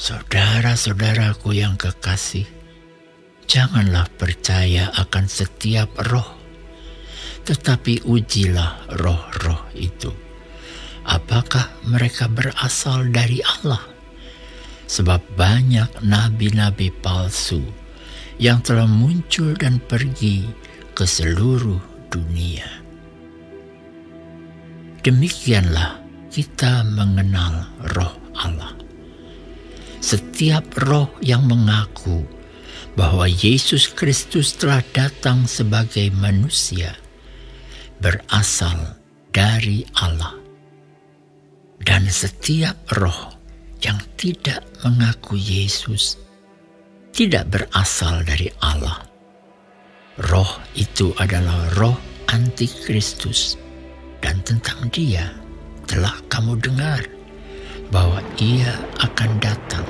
Saudara-saudaraku yang kekasih, janganlah percaya akan setiap roh, tetapi ujilah roh-roh itu, apakah mereka berasal dari Allah. Sebab banyak nabi-nabi palsu yang telah muncul dan pergi ke seluruh dunia. Demikianlah kita mengenal roh Allah. Setiap roh yang mengaku bahwa Yesus Kristus telah datang sebagai manusia berasal dari Allah. Dan setiap roh yang tidak mengaku Yesus tidak berasal dari Allah. Roh itu adalah roh antikristus, dan tentang dia telah kamu dengar bahwa ia akan datang,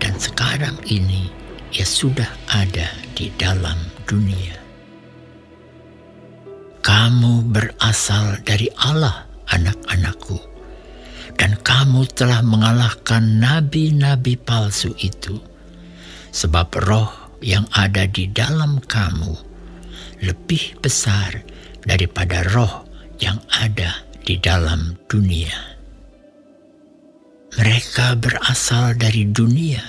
dan sekarang ini ia sudah ada di dalam dunia. Kamu berasal dari Allah, anak-anakku, dan kamu telah mengalahkan nabi-nabi palsu itu, sebab roh yang ada di dalam kamu lebih besar daripada roh yang ada di dalam dunia. Mereka berasal dari dunia,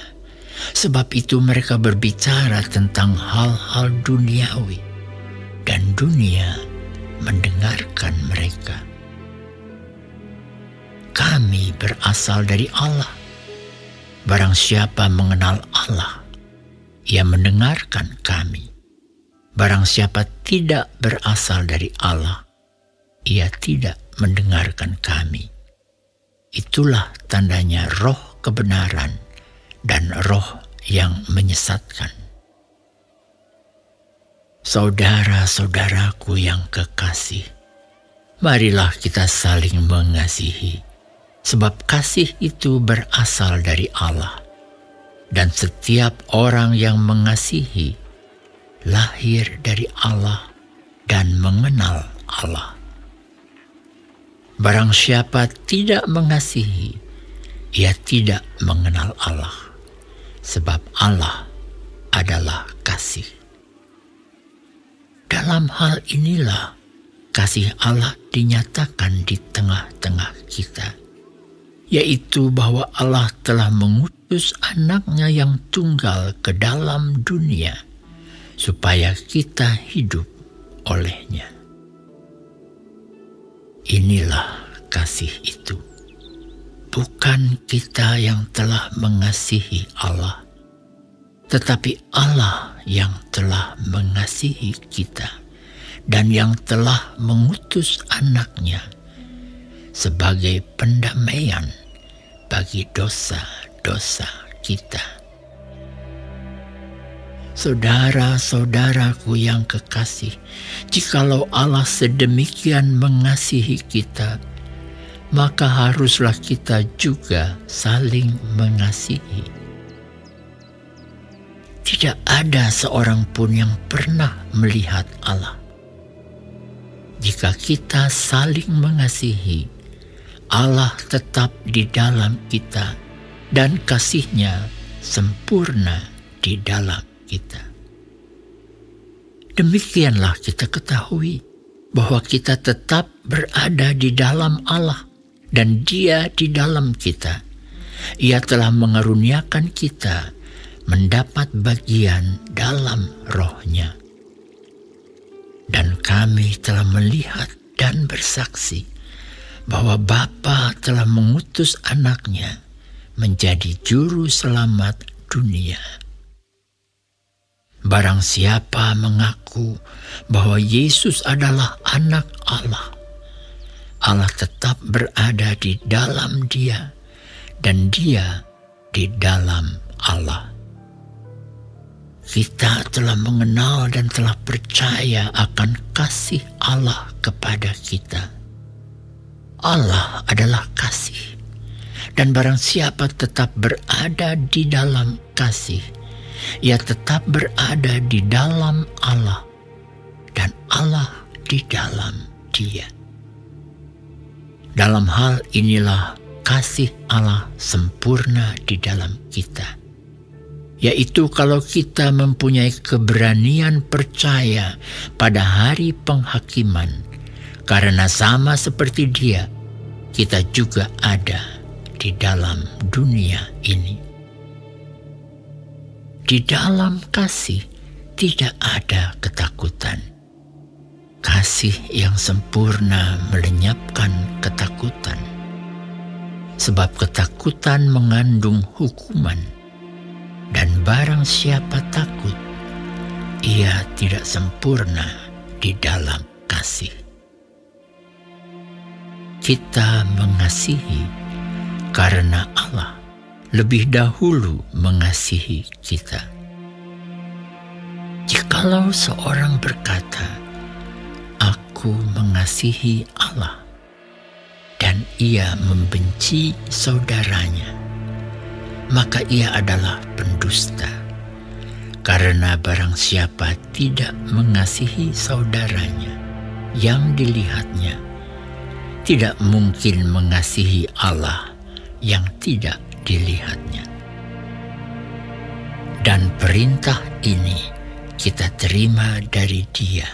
sebab itu mereka berbicara tentang hal-hal duniawi, dan dunia mendengarkan mereka. Kami berasal dari Allah. Barang siapa mengenal Allah, ia mendengarkan kami. Barang siapa tidak berasal dari Allah, ia tidak mendengarkan kami. Itulah tandanya roh kebenaran dan roh yang menyesatkan. Saudara-saudaraku yang kekasih, marilah kita saling mengasihi, sebab kasih itu berasal dari Allah. Dan setiap orang yang mengasihi lahir dari Allah dan mengenal Allah. Barang siapa tidak mengasihi, ia tidak mengenal Allah, sebab Allah adalah kasih. Dalam hal inilah kasih Allah dinyatakan di tengah-tengah kita, yaitu bahwa Allah telah mengutus anaknya yang tunggal ke dalam dunia, supaya kita hidup olehnya. Inilah kasih itu. Bukan kita yang telah mengasihi Allah, tetapi Allah yang telah mengasihi kita dan yang telah mengutus anaknya sebagai pendamaian bagi dosa-dosa kita. Saudara-saudaraku yang kekasih, jikalau Allah sedemikian mengasihi kita, maka haruslah kita juga saling mengasihi. Tidak ada seorang pun yang pernah melihat Allah. Jika kita saling mengasihi, Allah tetap di dalam kita dan kasih-Nya sempurna di dalam kita. Demikianlah kita ketahui bahwa kita tetap berada di dalam Allah dan Dia di dalam kita. Ia telah mengaruniakan kita mendapat bagian dalam Roh-Nya. Dan kami telah melihat dan bersaksi bahwa Bapa telah mengutus anaknya menjadi juru selamat dunia. Barang siapa mengaku bahwa Yesus adalah anak Allah, Allah tetap berada di dalam Dia dan Dia di dalam Allah. Kita telah mengenal dan telah percaya akan kasih Allah kepada kita. Allah adalah kasih, dan barang siapa tetap berada di dalam kasih, ia tetap berada di dalam Allah, dan Allah di dalam Dia. Dalam hal inilah kasih Allah sempurna di dalam kita, yaitu kalau kita mempunyai keberanian percaya pada hari penghakiman, karena sama seperti Dia, kita juga ada di dalam dunia ini. Di dalam kasih tidak ada ketakutan. Kasih yang sempurna melenyapkan ketakutan, sebab ketakutan mengandung hukuman, dan barang siapa takut, ia tidak sempurna di dalam kasih. Kita mengasihi karena Allah lebih dahulu mengasihi kita. Jikalau seorang berkata, "Aku mengasihi Allah," dan ia membenci saudaranya, maka ia adalah pendusta. Karena barang siapa tidak mengasihi saudaranya yang dilihatnya, tidak mungkin mengasihi Allah yang tidak dilihatnya. Dan perintah ini kita terima dari Dia: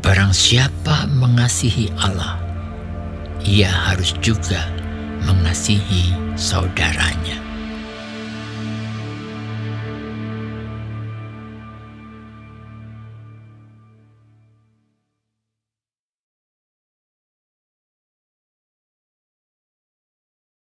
barang siapa mengasihi Allah, ia harus juga mengasihi saudaranya.